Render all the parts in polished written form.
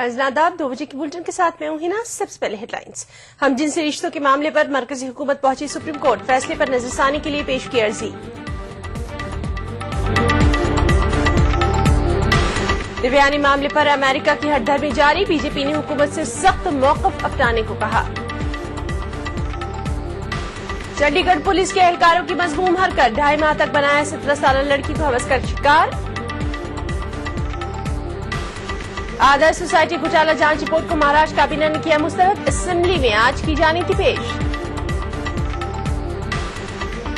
नादाब 2 बजे की बुलेटिन के साथ मैं हूं हिना। सबसे पहले हेडलाइंस। हम जिनसी रिश्तों के मामले पर मरकजी हुकूमत पहुंची सुप्रीम कोर्ट, फैसले पर नजरसानी के लिए पेश की अर्जी। दिव्यानी मामले पर अमेरिका की हटधर्मी जारी, बीजेपी ने हुकूमत से सख्त मौकफ अपनाने को कहा। चंडीगढ़ पुलिस के एहलकारों की मजमूम हरकत, 2.5 माह तक बनाया 17 साल लड़की को हवस कर शिकार। आदर्श सोसाइटी घोटाला जांच रिपोर्ट को महाराष्ट्र कैबिनेट ने किया मुस्तरद, असेंबली में आज की जानी थी पेश।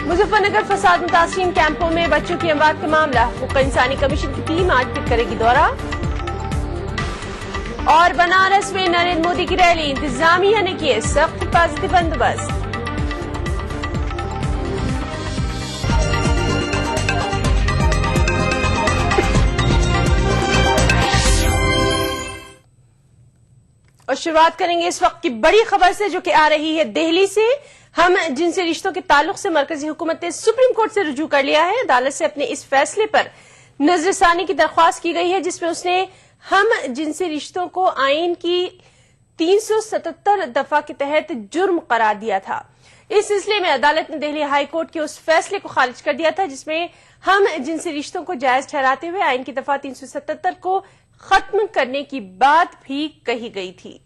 मुजफ्फरनगर फसाद मुतासिरीन कैंपों में बच्चों की अमवात का मामला, हुकूक इंसानी कमीशन की टीम आज फिर करेगी दौरा। और बनारस में नरेंद्र मोदी की रैली, इंतजामिया ने किए सख्त हिफाजती बंदोबस्त। और शुरुआत करेंगे इस वक्त की बड़ी खबर से, जो कि आ रही है दिल्ली से। हम जिनसे रिश्तों के ताल्लुक से मरकजी हुकूमत ने सुप्रीम कोर्ट से रुजू कर लिया है। अदालत से अपने इस फैसले पर नजरसानी की दरख्वास्त की गई है, जिसमें उसने हम जिनसे रिश्तों को आईन की 377 दफा के तहत जुर्म करार दिया था। इस सिलसिले में अदालत ने दिल्ली हाई कोर्ट के उस फैसले को खारिज कर दिया था, जिसमें हम जिनसे रिश्तों को जायज ठहराते हुए आईन की दफा 377 को खत्म करने की बात भी कही गई थी।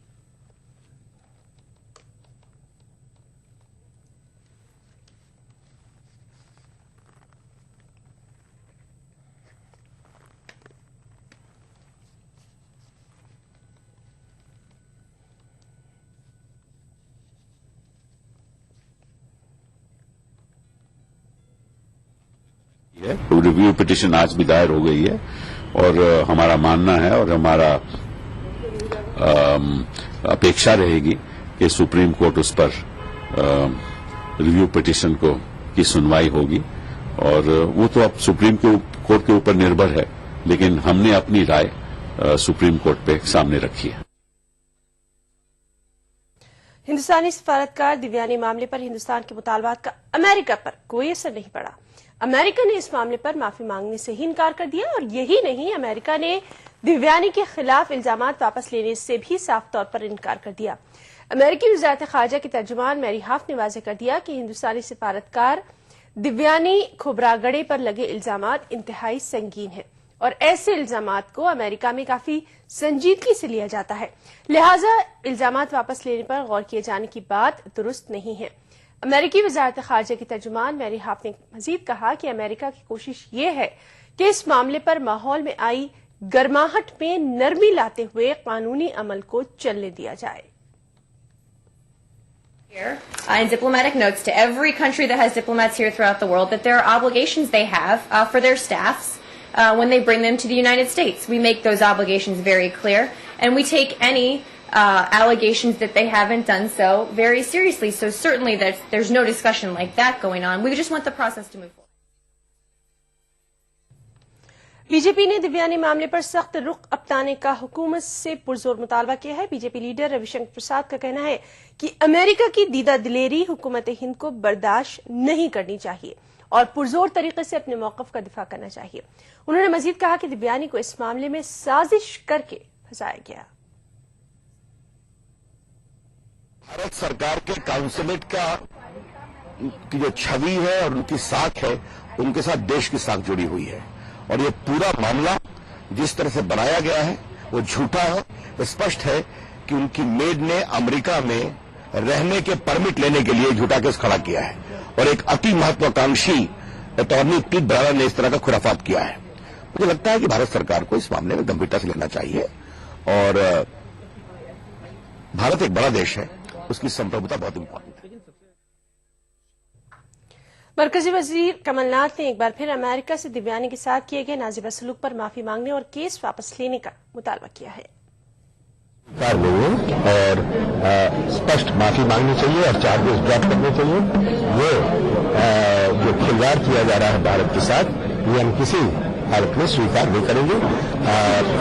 रिव्यू पिटीशन आज भी दायर हो गई है और हमारा मानना है और हमारा अपेक्षा रहेगी कि सुप्रीम कोर्ट उस पर रिव्यू पिटीशन की सुनवाई होगी और वो तो अब सुप्रीम कोर्ट के ऊपर निर्भर है, लेकिन हमने अपनी राय सुप्रीम कोर्ट पे सामने रखी है। हिंदुस्तानी सफारतकार दिव्यानी मामले पर हिंदुस्तान के मुतालबात का अमेरिका पर कोई असर नहीं पड़ा। अमेरिका ने इस मामले पर माफी मांगने से ही इनकार कर दिया और यही नहीं, अमेरिका ने दिव्यानी के खिलाफ इल्जामात वापस लेने से भी साफ तौर पर इनकार कर दिया। अमेरिकी वजारत खारजा की तर्जुमान मैरी हाफ ने वाज़ेह कर दिया कि हिंदुस्तानी सफारतकार दिव्यानी खोबरागड़े पर लगे इल्जामात इंतहाई संगीन है और ऐसे इल्जामात को अमेरिका में काफी संजीदगी से लिया जाता है, लिहाजा इल्जामात वापस लेने पर गौर किए जाने की बात दुरुस्त नहीं है। अमेरिकी वजारत खारजा की तर्जुमान मैरी हाफ ने मजीद कहा कि अमेरिका की कोशिश ये है कि इस मामले पर माहौल में आई गर्माहट में नरमी लाते हुए कानूनी अमल को चलने दिया जाए। In diplomatic notes to every country that has diplomats here throughout the world that there are obligations they have for their staffs when they bring them to the United States. We make those obligations very clear, and we take any allegations that they haven't done so very seriously. So certainly there's no discussion like that going on. We just want the process to move forward. BJP ने दिव्यानी मामले पर सख्त रुख अपनाने का हुकूमत से पुरजोर मुतालबा किया है। बीजेपी लीडर रविशंकर प्रसाद का कहना है कि अमेरिका की दीदा दिलेरी हुकूमत हिंद को बर्दाश्त नहीं करनी चाहिए और पुरजोर तरीके से अपने मौकफ का दिफा करना चाहिए। उन्होंने मजीद कहा कि दिव्यानी को इस मामले में साजिश करके फंसाया गया। भारत सरकार के काउंसिलेट की जो छवि है और उनकी साख है, उनके साथ देश की साख जुड़ी हुई है और ये पूरा मामला जिस तरह से बनाया गया है वो झूठा है। स्पष्ट है कि उनकी मेड ने अमेरिका में रहने के परमिट लेने के लिए झूठा केस खड़ा किया है और एक अति महत्वाकांक्षी अटॉर्नी पीट ब्रायर ने इस तरह का खुराफात किया है। मुझे लगता है कि भारत सरकार को इस मामले में गंभीरता से लेना चाहिए और भारत एक बड़ा देश है, उसकी संप्रभुता बहुत इंपॉर्टेंट है। मरकजी वजीर कमलनाथ ने एक बार फिर अमेरिका से दिव्यानी के साथ किए गए नाजिबा सलूक पर माफी मांगने और केस वापस लेने का मुतालबा किया है। और स्पष्ट माफी मांगनी चाहिए और चार्जेस ड्रॉप करने चाहिए। ये जो खिलवाड़ किया जा रहा है भारत के साथ, ये हम किसी हालत में स्वीकार नहीं करेंगे।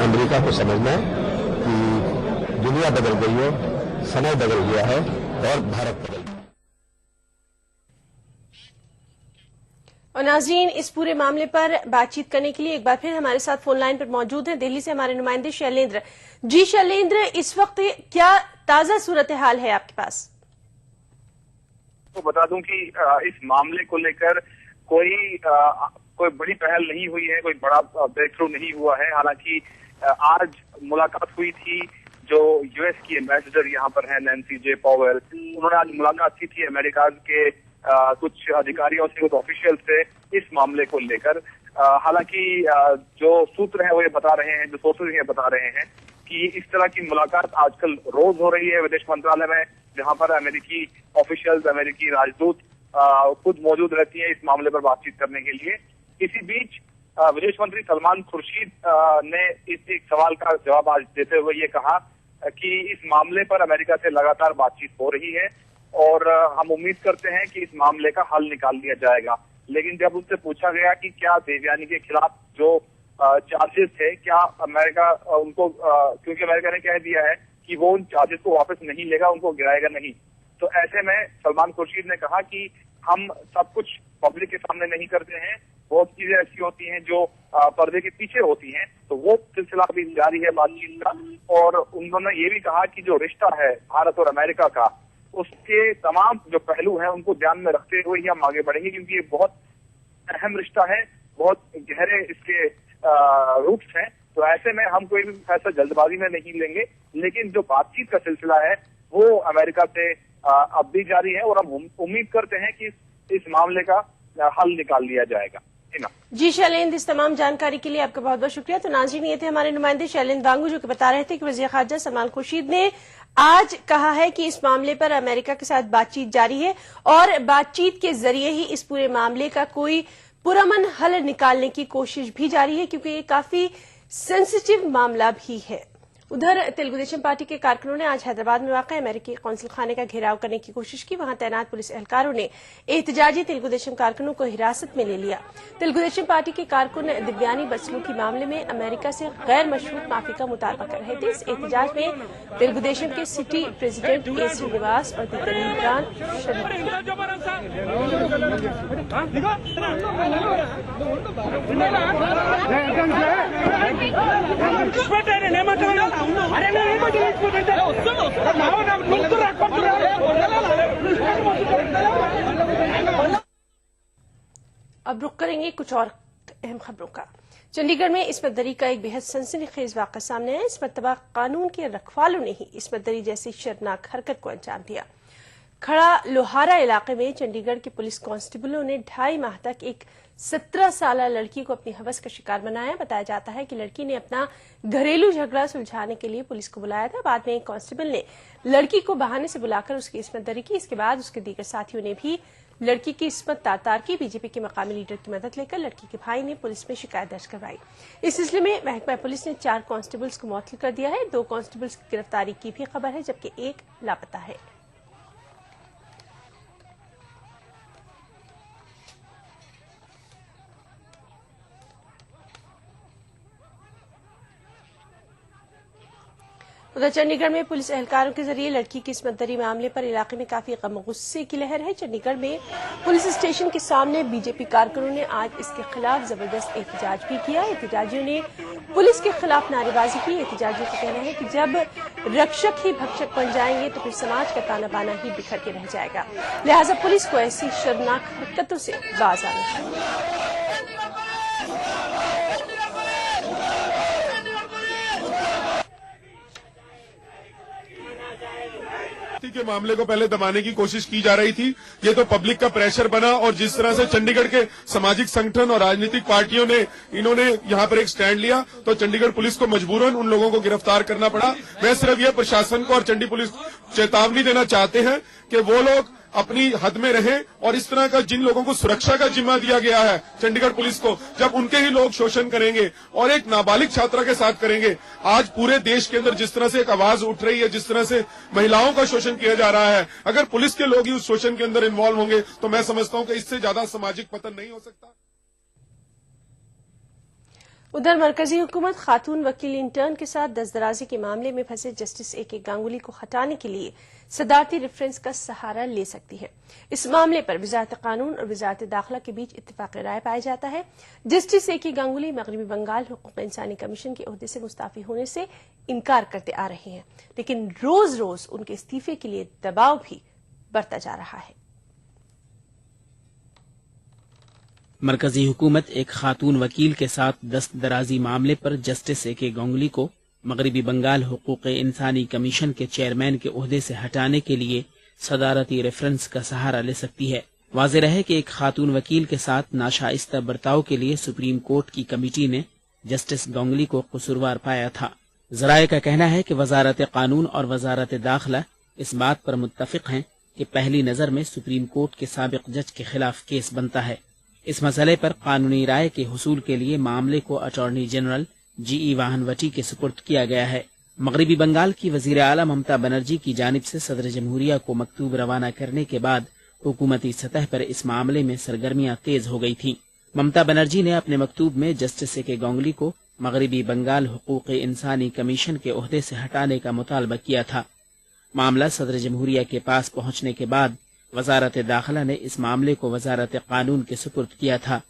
अमेरिका को समझना है कि दुनिया बदल गई है, समय बदल गया है और भारत बदल गया। और नाज़रीन, इस पूरे मामले पर बातचीत करने के लिए एक बार फिर हमारे साथ फोन लाइन पर मौजूद हैं दिल्ली से हमारे नुमाइंदे शैलेंद्र। जी शैलेंद्र, इस वक्त क्या ताजा सूरत हाल है आपके पास? तो बता दूं कि इस मामले को लेकर कोई बड़ी पहल नहीं हुई है, कोई बड़ा ब्रेक थ्रू नहीं हुआ है। हालांकि आज मुलाकात हुई थी जो यूएस की एम्बेसडर यहाँ पर है नैन्सी जे पॉवेल, उन्होंने आज मुलाकात की थी अमेरिका के कुछ अधिकारियों से, कुछ ऑफिशियल से इस मामले को लेकर। हालांकि जो सूत्र हैं वो ये बता रहे हैं, जो सोर्सेज ये बता रहे हैं कि इस तरह की मुलाकात आजकल रोज हो रही है विदेश मंत्रालय में, जहां पर अमेरिकी ऑफिशियल्स, अमेरिकी राजदूत खुद मौजूद रहती है इस मामले पर बातचीत करने के लिए। इसी बीच विदेश मंत्री सलमान खुर्शीद ने इस एक सवाल का जवाब आज देते हुए ये कहा कि इस मामले पर अमेरिका से लगातार बातचीत हो रही है और हम उम्मीद करते हैं कि इस मामले का हल निकाल लिया जाएगा। लेकिन जब उनसे पूछा गया कि क्या देवयानी के खिलाफ जो चार्जेस थे, क्या अमेरिका उनको क्योंकि अमेरिका ने कह दिया है कि वो उन चार्जेस को वापस नहीं लेगा, उनको गिराएगा नहीं, तो ऐसे में सलमान खुर्शीद ने कहा कि हम सब कुछ पब्लिक के सामने नहीं करते हैं, बहुत चीजें ऐसी होती हैं जो पर्दे के पीछे होती हैं, तो वो सिलसिला भी जारी है बातचीत का। और उन्होंने ये भी कहा कि जो रिश्ता है भारत और अमेरिका का, उसके तमाम जो पहलू हैं उनको ध्यान में रखते हुए ही हम आगे बढ़ेंगे, क्योंकि ये बहुत अहम रिश्ता है, बहुत गहरे इसके रूट्स हैं। तो ऐसे में हम कोई भी फैसला जल्दबाजी में नहीं लेंगे, लेकिन जो बातचीत का सिलसिला है वो अमेरिका से अब भी जारी है और हम उम्मीद करते हैं कि इस मामले का हल निकाल लिया जाएगा। जी शैलेंद्र, इस तमाम जानकारी के लिए आपका बहुत बहुत शुक्रिया। तो नाज़रीन, ये थे हमारे नुमाइंदे शैलेंद्र वांगू, जो कि बता रहे थे कि वज़ीर ख़ारजा सलमान खुर्शीद ने आज कहा है कि इस मामले पर अमेरिका के साथ बातचीत जारी है और बातचीत के जरिए ही इस पूरे मामले का कोई पुरअमन हल निकालने की कोशिश भी जारी है, क्योंकि ये काफी सेंसिटिव मामला भी है। उधर तेलुगु देशम पार्टी के कारकुनों ने आज हैदराबाद में वाक़ अमेरिकी कौंसिल खाने का घेराव करने की कोशिश की। वहां तैनात पुलिस एहलकारों ने एहतजाजी तेलुगु देशम कारकुनों को हिरासत में ले लिया। तेलुगु देशम पार्टी के कारकुन दिव्यानी बदसलूकी मामले में अमेरिका से गैर मशरूत माफी का मुतालबा कर रहे थे। इस एहतजाज में तेलुगु देशम के सिटी प्रेसिडेंट ए श्रीनिवास और दीगर लीडरान अब रुक करेंगे कुछ और अहम खबरों का। चंडीगढ़ में इस्मतदरी का एक बेहद सनसनीखेज वाक़ा सामने आया। इस मरतबा कानून के रखवालों ने ही इस्मतदरी जैसी शर्मनाक हरकत को अंजाम दिया। खड़ा लोहारा इलाके में चंडीगढ़ के पुलिस कांस्टेबलों ने 2.5 माह तक एक 17 साल लड़की को अपनी हवस का शिकार बनाया। बताया जाता है कि लड़की ने अपना घरेलू झगड़ा सुलझाने के लिए पुलिस को बुलाया था। बाद में एक कांस्टेबल ने लड़की को बहाने से बुलाकर उसकी इस्मतदरी की। इसके बाद उसके दीगर साथियों ने भी लड़की की इस्मत तार की। बीजेपी के मकामी लीडर की मदद लेकर लड़की के भाई ने पुलिस में शिकायत दर्ज करवाई। इस सिलसिले में महकमा पुलिस ने 4 कांस्टेबल्स को मुअत्तल कर दिया है। 2 कांस्टेबल्स की गिरफ्तारी की भी खबर है, जबकि 1 लापता है। उधर चंडीगढ़ में पुलिस एहलकारों के जरिए लड़की की इस्मतदरी मामले पर इलाके में काफी गम गुस्से की लहर है। चंडीगढ़ में पुलिस स्टेशन के सामने बीजेपी कारकुनों ने आज इसके खिलाफ जबरदस्त एहतजाज भी किया। एहतजाजियों ने पुलिस के खिलाफ नारेबाजी की। एहतजाजियों का कहना है कि जब रक्षक ही भक्षक बन जाएंगे तो फिर समाज का ताना बाना ही बिखर के रह जाएगा। लिहाजा पुलिस को ऐसी शर्मनाक हरकतों से बाज आना चाहिए। के मामले को पहले दबाने की कोशिश की जा रही थी। ये तो पब्लिक का प्रेशर बना और जिस तरह से चंडीगढ़ के सामाजिक संगठन और राजनीतिक पार्टियों ने इन्होंने यहां पर एक स्टैंड लिया, तो चंडीगढ़ पुलिस को मजबूरन उन लोगों को गिरफ्तार करना पड़ा। मैं सिर्फ ये प्रशासन को और चंडी पुलिस चेतावनी देना चाहते हैं कि वो लोग अपनी हद में रहें और इस तरह का जिन लोगों को सुरक्षा का जिम्मा दिया गया है चंडीगढ़ पुलिस को, जब उनके ही लोग शोषण करेंगे और एक नाबालिग छात्रा के साथ करेंगे। आज पूरे देश के अंदर जिस तरह से एक आवाज उठ रही है, जिस तरह से महिलाओं का शोषण किया जा रहा है, अगर पुलिस के लोग ही उस शोषण के अंदर इन्वॉल्व होंगे तो मैं समझता हूं कि इससे ज्यादा सामाजिक पतन नहीं हो सकता। उधर मरकजी हुकूमत खातून वकील इंटर्न के साथ दस्तदराजी के मामले में फंसे जस्टिस ए.के. गांगुली को हटाने के लिए सदारती रेफरेंस का सहारा ले सकती है। इस मामले पर वजारत कानून और वजारत दाखिला के बीच इत्तेफाक राय पाया जाता है। Justice A K. गांगुली मगरबी बंगाल हुकूक इंसानी कमीशन के ओहदे से मुस्ताफी होने से इनकार करते आ रहे हैं, लेकिन रोज रोज उनके इस्तीफे के लिए दबाव भी बढ़ता जा रहा है। मरकजी हुकूमत एक खातून वकील के साथ दस्तदराजी मामले पर जस्टिस ए.के. गांगुली को मगरबी बंगाल हुकूक इंसानी कमीशन के चेयरमैन के ओहदे से हटाने के लिए सदारती रेफरेंस का सहारा ले सकती है। वाज़ेह रहे कि एक खातून वकील के साथ नाशाइस्ता बर्ताव के लिए सुप्रीम कोर्ट की कमेटी ने जस्टिस गांगुली को कसूरवार पाया था। जराये का कहना है कि वजारत कानून और वजारत दाखिला इस बात पर मुत्तफिक हैं कि पहली नजर में सुप्रीम कोर्ट के साबिक जज के खिलाफ केस बनता है। इस मसले पर कानूनी राय के हुसूल के लिए मामले को अटॉर्नी जनरल जी.ई. वाहनवटी के सुपुर्द किया गया है। मगरबी बंगाल की वजीर आला ममता बनर्जी की जानिब से सदर जमहूरिया को मकतूब रवाना करने के बाद हुकूमती सतह पर इस मामले में सरगर्मियां तेज हो गई थीं। ममता बनर्जी ने अपने मकतूब में जस्टिस ए.के. गांगुली को मगरबी बंगाल हुकूक इंसानी कमीशन के ओहदे से हटाने का मुतालबा किया था। मामला सदर जमहूरिया के पास पहुंचने के बाद वजारत दाखिला ने इस मामले को वजारत कानून के सुपुर्द किया था।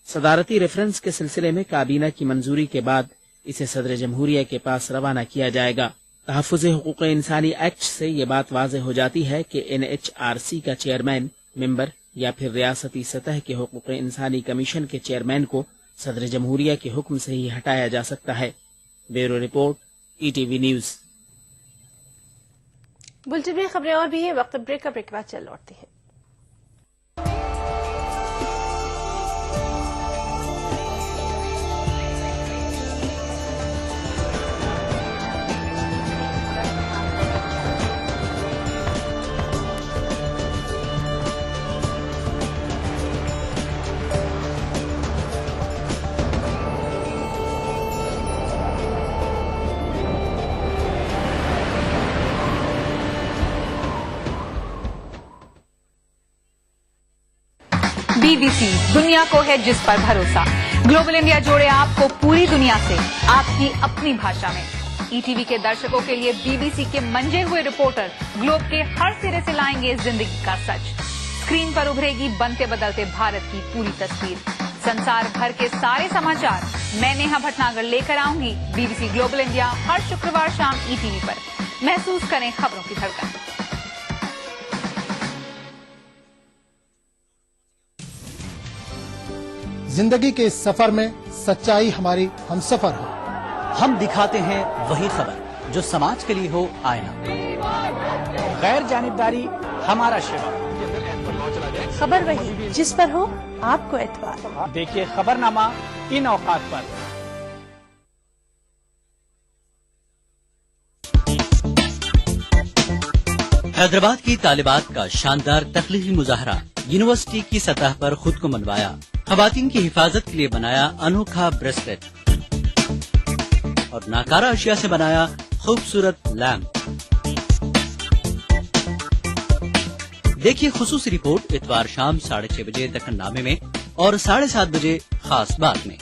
सदारती रेफरेंस के सिलसिले में काबीना की मंजूरी के बाद इसे सदर जमहूरिया के पास रवाना किया जाएगा। तहफ़्फ़ुज़ हुकूक इंसानी एक्ट से ये बात वाज़ेह हो जाती है कि NHRC का चेयरमैन, मेंबर या फिर रियासती सतह के हुकूक इंसानी कमीशन के चेयरमैन को सदर जमहूरिया के हुक्म से ही हटाया जा सकता है। Bureau report, ETV news. Bulletin में खबरें और भी हैं। वक्त ब्रेक के बाद चल लौटते हैं। BBC दुनिया को है जिस पर भरोसा। ग्लोबल इंडिया जोड़े आपको पूरी दुनिया से आपकी अपनी भाषा में। ETV के दर्शकों के लिए BBC के मंजे हुए रिपोर्टर ग्लोब के हर सिरे से लाएंगे जिंदगी का सच। स्क्रीन पर उभरेगी बनते बदलते भारत की पूरी तस्वीर। संसार भर के सारे समाचार मैं नेहा भटनागर लेकर आऊंगी BBC ग्लोबल इंडिया हर शुक्रवार शाम ETV पर। महसूस करें खबरों की धड़कन। जिंदगी के इस सफर में सच्चाई हमारी हमसफर हो। हम दिखाते हैं वही खबर जो समाज के लिए हो आईना। गैर जानिबदारी हमारा शिवा। खबर वही जिस पर हो आपको एतबार। देखिए खबरनामा इन औकात पर। हैदराबाद की तालिबात का शानदार तख्लीकी मुजाहरा। यूनिवर्सिटी की सतह पर खुद को मनवाया। खवातीन की हिफाजत के लिए बनाया अनोखा ब्रेसलेट और नाकारा अशिया से बनाया खूबसूरत लैम्प। देखिए खुसूसी रिपोर्ट इतवार शाम 6:30 बजे दखननामे में और 7:30 बजे खास बात में।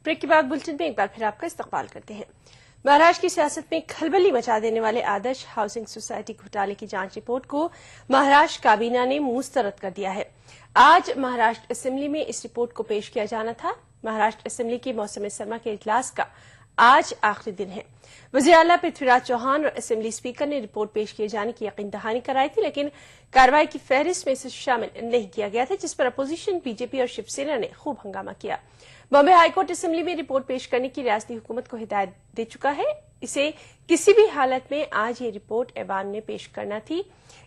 ब्रेक के बाद बुलेटिन में एक बार फिर आपका इस्तकबाल करते हैं। महाराष्ट्र की सियासत में खलबली मचा देने वाले आदर्श हाउसिंग सोसाइटी घोटाले की जांच रिपोर्ट को महाराष्ट्र काबीना ने मुस्तरद कर दिया है। आज महाराष्ट्र असेंबली में इस रिपोर्ट को पेश किया जाना था। महाराष्ट्र असेंबली के मौसम सरमा के इजलास का आज आखिरी दिन है। वज़ीर आला पृथ्वीराज चौहान और असेंबली स्पीकर ने रिपोर्ट पेश किए जाने की यकीन दहानी कराई थी, लेकिन कार्रवाई की फहरिस्त में इसे शामिल नहीं किया गया था, जिस पर अपोजिशन बीजेपी और शिवसेना ने खूब हंगामा किया। बॉम्बे हाईकोर्ट असेंबली में रिपोर्ट पेश करने की रियासती हुकूमत को हिदायत दे चुका है। इसे किसी भी हालत में आज ये रिपोर्ट ऐवान में पेश करना थी।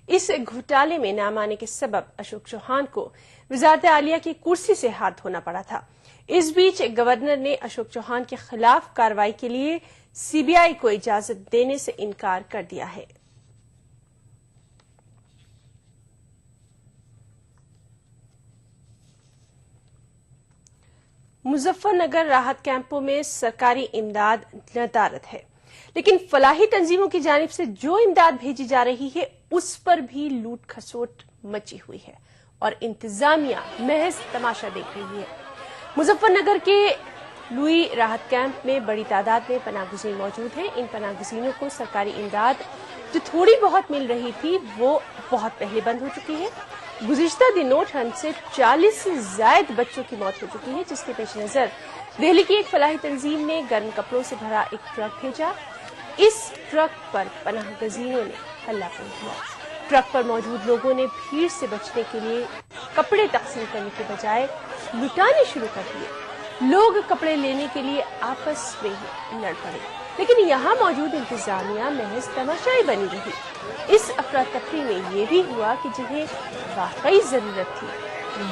इस घोटाले में नाम आने के सबब अशोक चौहान को वजारत आलिया की कुर्सी से हाथ धोना पड़ा था। इस बीच गवर्नर ने अशोक चौहान के खिलाफ कार्रवाई के लिए सीबीआई को इजाजत देने से इनकार कर दिया है। मुजफ्फरनगर राहत कैंपों में सरकारी इमदाद नदारद है, लेकिन फलाही तंजीमों की जानिब से जो इमदाद भेजी जा रही है उस पर भी लूट खसोट मची हुई है और इंतजामिया महज तमाशा देख रही है। मुजफ्फरनगर के लुई राहत कैंप में बड़ी तादाद में पनाहगजीन मौजूद हैं। इन पनाहगजीनों को सरकारी इमदाद जो थोड़ी बहुत मिल रही थी वो बहुत पहले बंद हो चुकी है। गुज़िश्ता दिनों ठंड से 40 से ज्यादा बच्चों की मौत हो चुकी है, जिसके पेश नजर दिल्ली की एक फलाही तंजीम ने गर्म कपड़ों से भरा एक ट्रक भेजा। इस ट्रक पर पनाहगजीनों ने हल्ला बोल दिया। ट्रक पर मौजूद लोगों ने भीड़ से बचने के लिए कपड़े तकसीम करने के बजाय लुटाने शुरू कर दिए। लोग कपड़े लेने के लिए आपस में ही लड़ पड़े, लेकिन यहाँ मौजूद इंतजामिया महज तमाशाई बनी रही। इस अफरा तफरी में ये भी हुआ कि जिन्हें वाकई जरूरत थी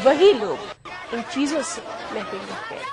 वही लोग इन चीजों से महरूम रह गए।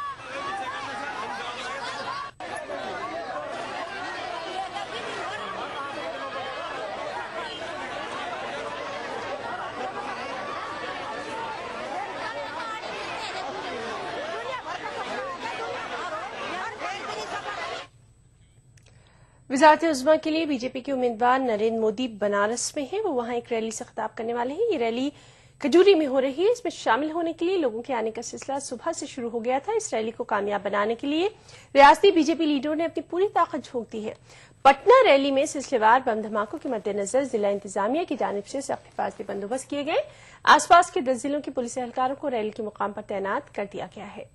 वज़ारत उज़्मा के लिए बीजेपी के उम्मीदवार नरेंद्र मोदी बनारस में हैं। वो वहां एक रैली से खिताब करने वाले हैं। ये रैली खजूरी में हो रही है। इसमें शामिल होने के लिए लोगों के आने का सिलसिला सुबह से शुरू हो गया था। इस रैली को कामयाब बनाने के लिए रियासती बीजेपी लीडरों ने अपनी पूरी ताकत झोंक दी है। पटना रैली में सिलसिलेवार बम धमाकों के मद्देनजर जिला इंतजामिया की जानिब से सख्त हिफाजती बंदोबस्त किए गए। आसपास के 10 जिलों के पुलिस एहलकारों को रैली के मुकाम पर तैनात कर दिया गया है।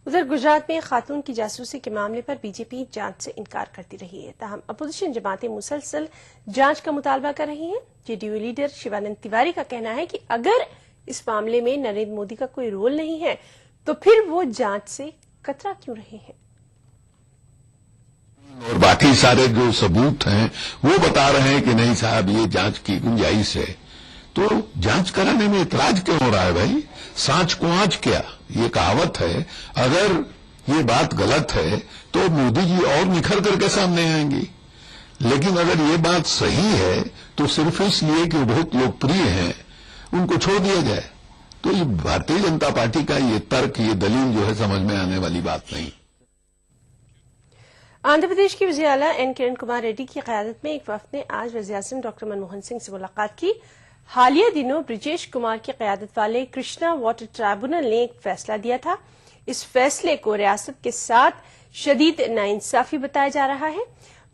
उधर गुजरात में खातून की जासूसी के मामले पर बीजेपी जांच से इनकार करती रही है। ताहम अपोजिशन जमातें मुसलसल जांच का मुतालबा कर रही हैं। जेडीयू लीडर शिवानंद तिवारी का कहना है कि अगर इस मामले में नरेंद्र मोदी का कोई रोल नहीं है तो फिर वो जांच से कतरा क्यों रहे हैं। और बाकी सारे जो सबूत हैं वो बता रहे हैं कि नहीं साहब ये जांच की गुंजाइश है, तो जांच कराने में इतराज क्यों हो रहा है भाई? सांच को आंच क्या, ये कहावत है। अगर ये बात गलत है तो मोदी जी और निखर करके सामने आएंगी, लेकिन अगर ये बात सही है तो सिर्फ इसलिए कि वो बहुत लोकप्रिय हैं उनको छोड़ दिया जाए। तो ये भारतीय जनता पार्टी का ये तर्क, ये दलील जो है समझ में आने वाली बात नहीं। आंध्र प्रदेश की वज़ीर आला एन किरण कुमार रेड्डी की क़यादत में एक वफ़द ने आज वज़ीर-ए-आज़म डॉक्टर मनमोहन सिंह से मुलाकात की। हालिया दिनों ब्रिजेश कुमार की क़यादत वाले कृष्णा वाटर ट्राइब्यूनल ने एक फैसला दिया था। इस फैसले को रियासत के साथ शदीद नाइंसाफी बताया जा रहा है।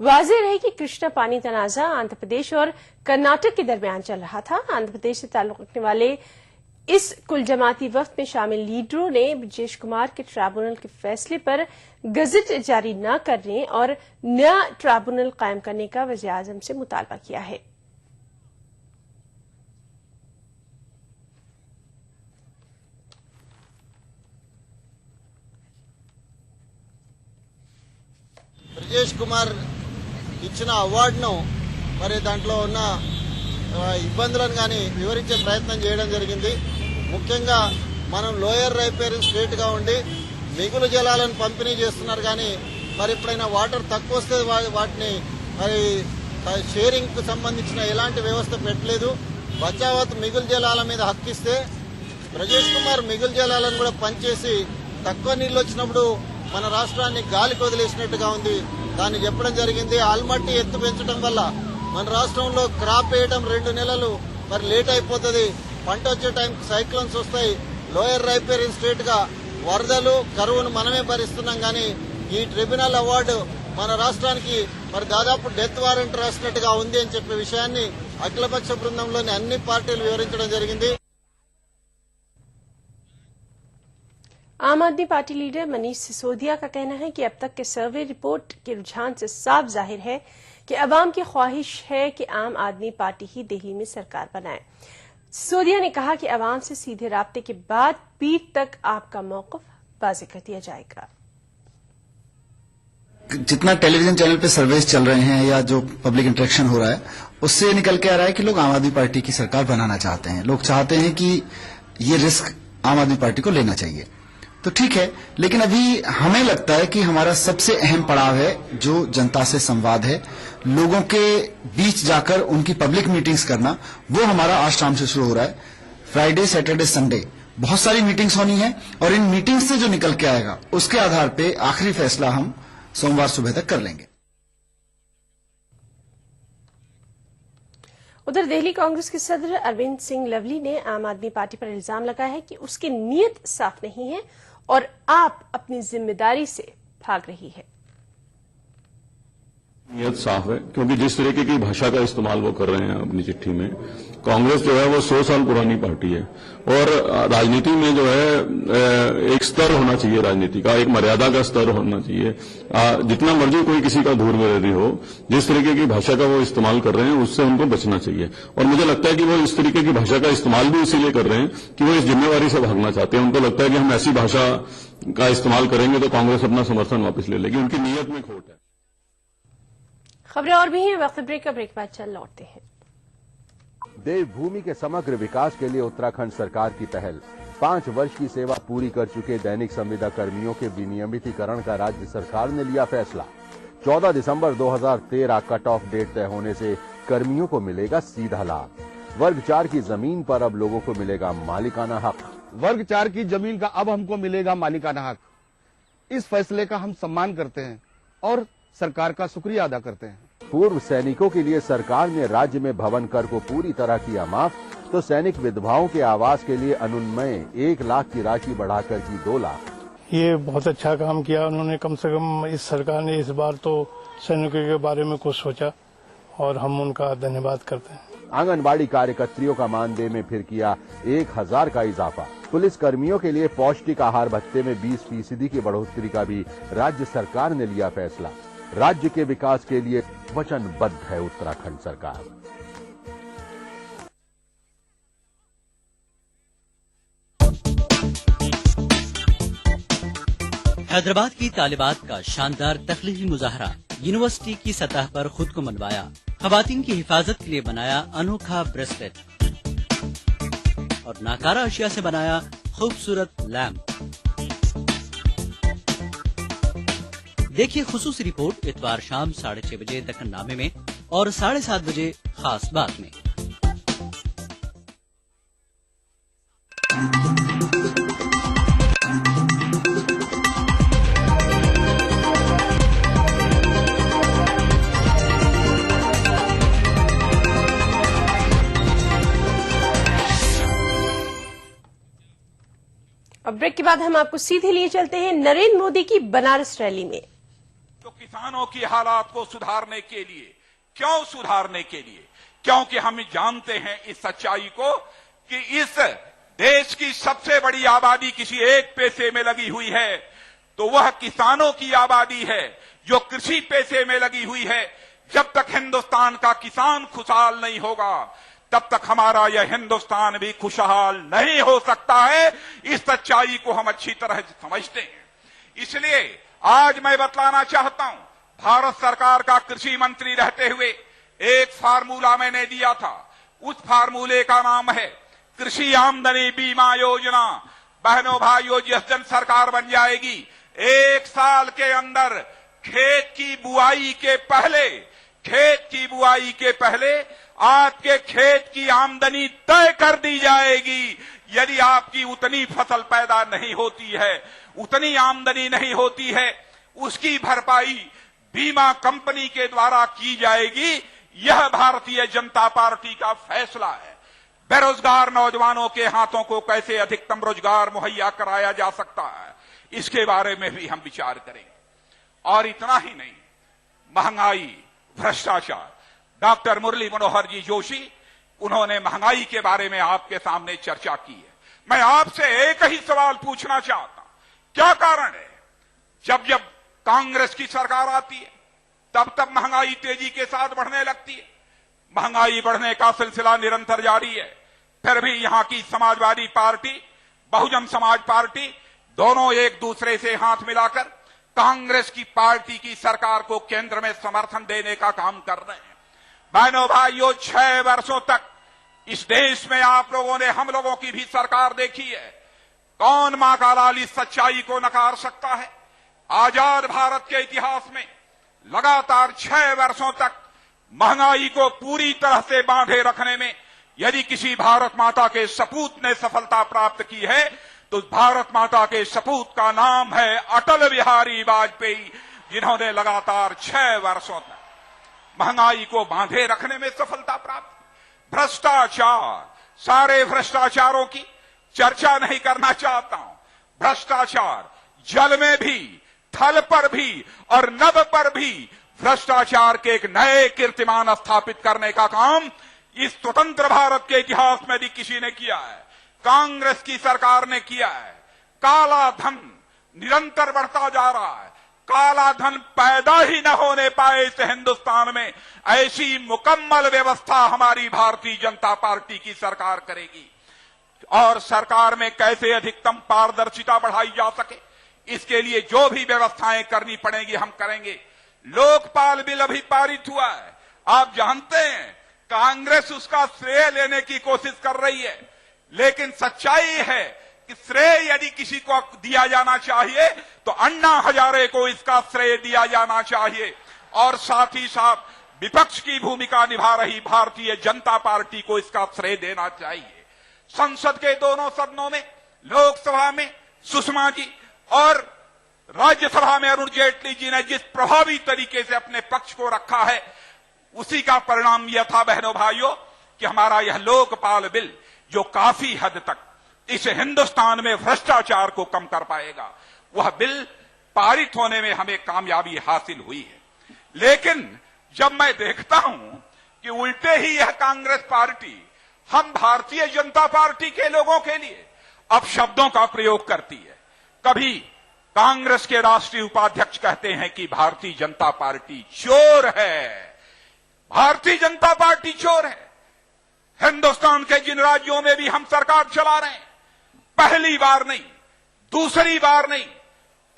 वाज़ेह रहे कि कृष्णा पानी तनाज़ा आंध्र प्रदेश और कर्नाटक के दरमियान चल रहा था। आंध्र प्रदेश से ताल्लुक़ रखने वाले इस कुल जमाती वफ़द में शामिल लीडरों ने ब्रिजेश कुमार के ट्राइब्यूनल के फैसले पर गजट जारी न करने और नया ट्राइब्यूनल कायम करने का वज़ीर-ए-आज़म से मुतालबा किया है। బ్రిజేష్ కుమార్ ఇచ్చిన అవార్డును మరి దాంట్లో ఉన్న ఇబ్బందులను కానీ వివరించే ప్రయత్నం చేయడం జరిగింది. ముఖ్యంగా మనం లోయర్ రైపేరింగ్ స్టేట్ గా ఉండి మిగులు జలాలను పంపిణీ చేస్తున్నారు, కానీ మరి ఎప్పుడైనా వాటర్ తక్కువ వస్తే వాటిని మరి షేరింగ్ కు సంబంధించిన ఎలాంటి వ్యవస్థ పెట్టలేదు. బచావత్ మిగులు జలాల మీద హక్కిస్తే బ్రిజేష్ కుమార్ మిగులు జలాలను కూడా పనిచేసి తక్కువ నీళ్లు వచ్చినప్పుడు మన రాష్ట్రాన్ని గాలికి వదిలేసినట్టుగా ఉంది. దాన్ని చెప్పడం జరిగింది. ఆల్మట్టి ఎత్తు పెంచడం వల్ల మన రాష్ట్రంలో క్రాప్ వేయడం 2 నెలలు మరి లేట్ అయిపోతుంది. పంట వచ్చే టైం సైక్లోన్స్ వస్తాయి. లోయర్ రైపేరియన్ స్టేట్ గా వరదలు కరువును మనమే భరిస్తున్నాం. కానీ ఈ ట్రిబ్యునల్ అవార్డు మన రాష్ట్రానికి మరి దాదాపు డెత్ వారెంట్ రాసినట్టుగా ఉంది అని చెప్పే విషయాన్ని అఖిలపక్ష బృందంలోని అన్ని పార్టీలు వివరించడం జరిగింది. आम आदमी पार्टी लीडर मनीष सिसोदिया का कहना है कि अब तक के सर्वे रिपोर्ट के रुझान से साफ जाहिर है कि अवाम की ख्वाहिश है कि आम आदमी पार्टी ही दिल्ली में सरकार बनाए। सिसोदिया ने कहा कि अवाम से सीधे राब्ते के बाद पीठ तक आपका मौक़िफ़ वाज़ेह कर दिया जाएगा। जितना टेलीविजन चैनल पे सर्वेस चल रहे हैं या जो पब्लिक इंटरेक्शन हो रहा है उससे निकल के आ रहा है कि लोग आम आदमी पार्टी की सरकार बनाना चाहते हैं। लोग चाहते हैं कि ये रिस्क आम आदमी पार्टी को लेना चाहिए। तो ठीक है, लेकिन अभी हमें लगता है कि हमारा सबसे अहम पड़ाव है जो जनता से संवाद है, लोगों के बीच जाकर उनकी पब्लिक मीटिंग्स करना। वो हमारा आज शाम से शुरू हो रहा है। फ्राइडे, सैटरडे, संडे बहुत सारी मीटिंग्स होनी है और इन मीटिंग्स से जो निकल के आएगा उसके आधार पे आखिरी फैसला हम सोमवार सुबह तक कर लेंगे। उधर दिल्ली कांग्रेस के सदर अरविंद सिंह लवली ने आम आदमी पार्टी पर इल्जाम लगाया है कि उसकी नीयत साफ नहीं है और आप अपनी जिम्मेदारी से भाग रही है। नियत साफ है, क्योंकि जिस तरीके की भाषा का इस्तेमाल वो कर रहे हैं अपनी चिट्ठी में, कांग्रेस जो है वो 100 साल पुरानी पार्टी है और राजनीति में जो है एक स्तर होना चाहिए, राजनीति का एक मर्यादा का स्तर होना चाहिए। जितना मर्जी कोई किसी का धूर विरोधी हो, जिस तरीके की भाषा का वो इस्तेमाल कर रहे हैं उससे उनको बचना चाहिए। और मुझे लगता है कि वो इस तरीके की भाषा का इस्तेमाल भी इसीलिए कर रहे हैं कि वो इस जिम्मेवारी से भागना चाहते हैं। उनको लगता है कि हम ऐसी भाषा का इस्तेमाल करेंगे तो कांग्रेस अपना समर्थन वापस ले लेगी। उनकी नीयत में खोट है। खबरें और भी हैं, वक्त ब्रेक का ब्रेक बाद चल लौटते हैं। देवभूमि के समग्र विकास के लिए उत्तराखंड सरकार की पहल। 5 वर्ष की सेवा पूरी कर चुके दैनिक संविदा कर्मियों के विनियमितीकरण का राज्य सरकार ने लिया फैसला। 14 दिसंबर 2013 कट ऑफ डेट तय होने से कर्मियों को मिलेगा सीधा लाभ। वर्ग 4 की जमीन पर अब लोगों को मिलेगा मालिकाना हक। वर्ग 4 की जमीन का अब हमको मिलेगा मालिकाना हक। इस फैसले का हम सम्मान करते हैं और सरकार का शुक्रिया अदा करते हैं। पूर्व सैनिकों के लिए सरकार ने राज्य में भवन कर को पूरी तरह किया माफ, तो सैनिक विधवाओं के आवास के लिए अनुन्वय 1 लाख की राशि बढ़ाकर की 2 लाख। ये बहुत अच्छा काम किया उन्होंने। कम से कम इस सरकार ने इस बार तो सैनिकों के बारे में कुछ सोचा और हम उनका धन्यवाद करते हैं। आंगनबाड़ी कार्यकर्त्रियों का मानदेय में फिर किया 1000 का इजाफा। पुलिस कर्मियों के लिए पौष्टिक आहार भत्ते में 20% की बढ़ोतरी का भी राज्य सरकार ने लिया फैसला। राज्य के विकास के लिए वचनबद्ध है उत्तराखंड सरकार। हैदराबाद की तालिबात का शानदार तख्लीकी मुजाहरा, यूनिवर्सिटी की सतह पर खुद को मनवाया, खवातीन की हिफाजत के लिए बनाया अनोखा ब्रेसलेट और नाकारा अशिया से बनाया खूबसूरत लैम्प। देखिए खुसूसी रिपोर्ट इतवार शाम 6:30 बजे दक्कननामे में और 7:30 बजे खास बात में। अब ब्रेक के बाद हम आपको सीधे लिए चलते हैं नरेंद्र मोदी की बनारस रैली में। तो किसानों की हालात को सुधारने के लिए, क्यों सुधारने के लिए? क्योंकि हम जानते हैं इस सच्चाई को कि इस देश की सबसे बड़ी आबादी किसी एक पेशे में लगी हुई है, तो वह किसानों की आबादी है जो कृषि पेशे में लगी हुई है। जब तक हिंदुस्तान का किसान खुशहाल नहीं होगा तब तक हमारा यह हिंदुस्तान भी खुशहाल नहीं हो सकता है। इस सच्चाई को हम अच्छी तरह समझते हैं। इसलिए आज मैं बतलाना चाहता हूं, भारत सरकार का कृषि मंत्री रहते हुए एक फार्मूला मैंने दिया था। उस फार्मूले का नाम है कृषि आमदनी बीमा योजना। बहनों भाइयों, जिस दिन सरकार बन जाएगी, 1 साल के अंदर खेत की बुआई के पहले आपके खेत की आमदनी तय कर दी जाएगी। यदि आपकी उतनी फसल पैदा नहीं होती है, उतनी आमदनी नहीं होती है, उसकी भरपाई बीमा कंपनी के द्वारा की जाएगी। यह भारतीय जनता पार्टी का फैसला है। बेरोजगार नौजवानों के हाथों को कैसे अधिकतम रोजगार मुहैया कराया जा सकता है, इसके बारे में भी हम विचार करेंगे। और इतना ही नहीं, महंगाई, भ्रष्टाचार। डॉक्टर मुरली मनोहर जी जोशी, उन्होंने महंगाई के बारे में आपके सामने चर्चा की है। मैं आपसे एक ही सवाल पूछना चाहता हूं, क्या कारण है जब जब कांग्रेस की सरकार आती है तब तब महंगाई तेजी के साथ बढ़ने लगती है? महंगाई बढ़ने का सिलसिला निरंतर जारी है। फिर भी यहां की समाजवादी पार्टी, बहुजन समाज पार्टी, दोनों एक दूसरे से हाथ मिलाकर कांग्रेस की पार्टी की सरकार को केंद्र में समर्थन देने का काम कर रहे हैं। बहनों भाइयों, 6 वर्षों तक इस देश में आप लोगों ने, हम लोगों की भी सरकार देखी है। कौन मां का लाल इस सच्चाई को नकार सकता है? आजाद भारत के इतिहास में लगातार 6 वर्षों तक महंगाई को पूरी तरह से बांधे रखने में यदि किसी भारत माता के सपूत ने सफलता प्राप्त की है तो भारत माता के सपूत का नाम है अटल बिहारी वाजपेयी, जिन्होंने लगातार 6 वर्षों तक महंगाई को बांधे रखने में सफलता प्राप्त। भ्रष्टाचार, सारे भ्रष्टाचारों की चर्चा नहीं करना चाहता हूं। भ्रष्टाचार जल में भी, थल पर भी और नभ पर भी भ्रष्टाचार के एक नए कीर्तिमान स्थापित करने का काम इस स्वतंत्र भारत के इतिहास में भी किसी ने किया है, कांग्रेस की सरकार ने किया है। काला धन निरंतर बढ़ता जा रहा है। काला धन पैदा ही न होने पाए इस हिंदुस्तान में, ऐसी मुकम्मल व्यवस्था हमारी भारतीय जनता पार्टी की सरकार करेगी। और सरकार में कैसे अधिकतम पारदर्शिता बढ़ाई जा सके, इसके लिए जो भी व्यवस्थाएं करनी पड़ेंगी हम करेंगे। लोकपाल बिल अभी पारित हुआ है। आप जानते हैं कांग्रेस उसका श्रेय लेने की कोशिश कर रही है, लेकिन सच्चाई है कि श्रेय यदि किसी को दिया जाना चाहिए तो अन्ना हजारे को इसका श्रेय दिया जाना चाहिए। और साथ ही साथ विपक्ष की भूमिका निभा रही भारतीय जनता पार्टी को इसका श्रेय देना चाहिए। संसद के दोनों सदनों में, लोकसभा में सुषमा जी और राज्यसभा में अरुण जेटली जी ने जिस प्रभावी तरीके से अपने पक्ष को रखा है, उसी का परिणाम यह था बहनों भाइयों कि हमारा यह लोकपाल बिल, जो काफी हद तक इस हिंदुस्तान में भ्रष्टाचार को कम कर पाएगा, वह बिल पारित होने में हमें कामयाबी हासिल हुई है। लेकिन जब मैं देखता हूं कि उल्टे ही यह कांग्रेस पार्टी हम भारतीय जनता पार्टी के लोगों के लिए अब शब्दों का प्रयोग करती है। कभी कांग्रेस के राष्ट्रीय उपाध्यक्ष कहते हैं कि भारतीय जनता पार्टी चोर है, भारतीय जनता पार्टी चोर है। हिंदुस्तान के जिन राज्यों में भी हम सरकार चला रहे हैं, पहली बार नहीं, दूसरी बार नहीं,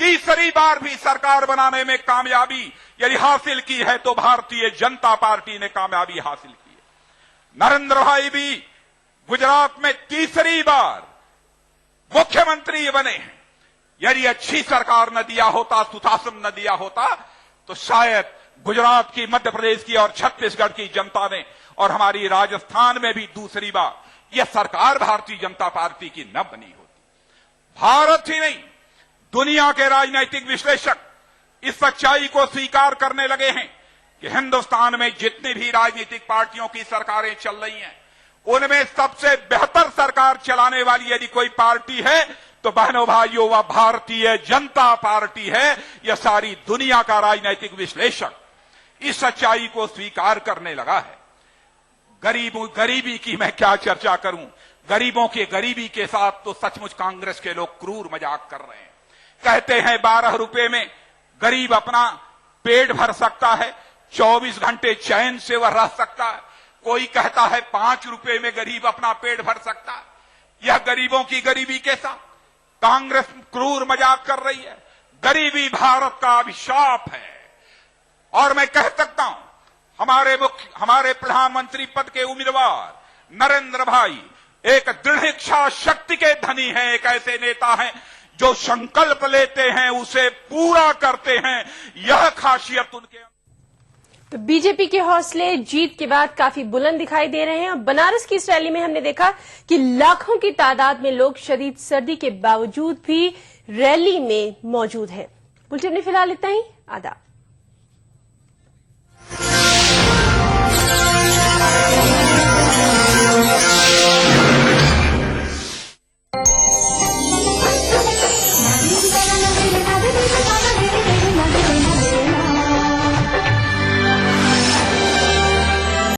तीसरी बार भी सरकार बनाने में कामयाबी यदि हासिल की है तो भारतीय जनता पार्टी ने कामयाबी हासिल की है। नरेंद्र भाई भी गुजरात में तीसरी बार मुख्यमंत्री बने हैं। यदि अच्छी सरकार न दिया होता, सुशासन न दिया होता, तो शायद गुजरात की, मध्य प्रदेश की और छत्तीसगढ़ की जनता ने और हमारी राजस्थान में भी दूसरी बार यह सरकार भारतीय जनता पार्टी की न बनी होती। भारत ही नहीं, दुनिया के राजनीतिक विश्लेषक इस सच्चाई को स्वीकार करने लगे हैं कि हिंदुस्तान में जितनी भी राजनीतिक पार्टियों की सरकारें चल रही हैं, उनमें सबसे बेहतर सरकार चलाने वाली यदि कोई पार्टी है तो बहनों भाइयों वह भारतीय जनता पार्टी है। यह सारी दुनिया का राजनीतिक विश्लेषक इस सच्चाई को स्वीकार करने लगा है। गरीबी की मैं क्या चर्चा करूं, गरीबों के गरीबी के साथ तो सचमुच कांग्रेस के लोग क्रूर मजाक कर रहे हैं। कहते हैं 12 रुपए में गरीब अपना पेट भर सकता है, 24 घंटे चैन से वह रह सकता है। कोई कहता है 5 रुपए में गरीब अपना पेट भर सकता है। यह गरीबों की गरीबी के साथ कांग्रेस क्रूर मजाक कर रही है। गरीबी भारत का अभिशाप है। और मैं कह सकता हूं हमारे प्रधानमंत्री पद के उम्मीदवार नरेंद्र भाई एक दृढ़ इच्छा शक्ति के धनी हैं, एक ऐसे नेता हैं जो संकल्प लेते हैं उसे पूरा करते हैं। यह खासियत उनके। तो बीजेपी के हौसले जीत के बाद काफी बुलंद दिखाई दे रहे हैं। और बनारस की इस रैली में हमने देखा कि लाखों की तादाद में लोग शदीद सर्दी के बावजूद भी रैली में मौजूद हैं। बुलेटिन में फिलहाल इतना ही। आदाब।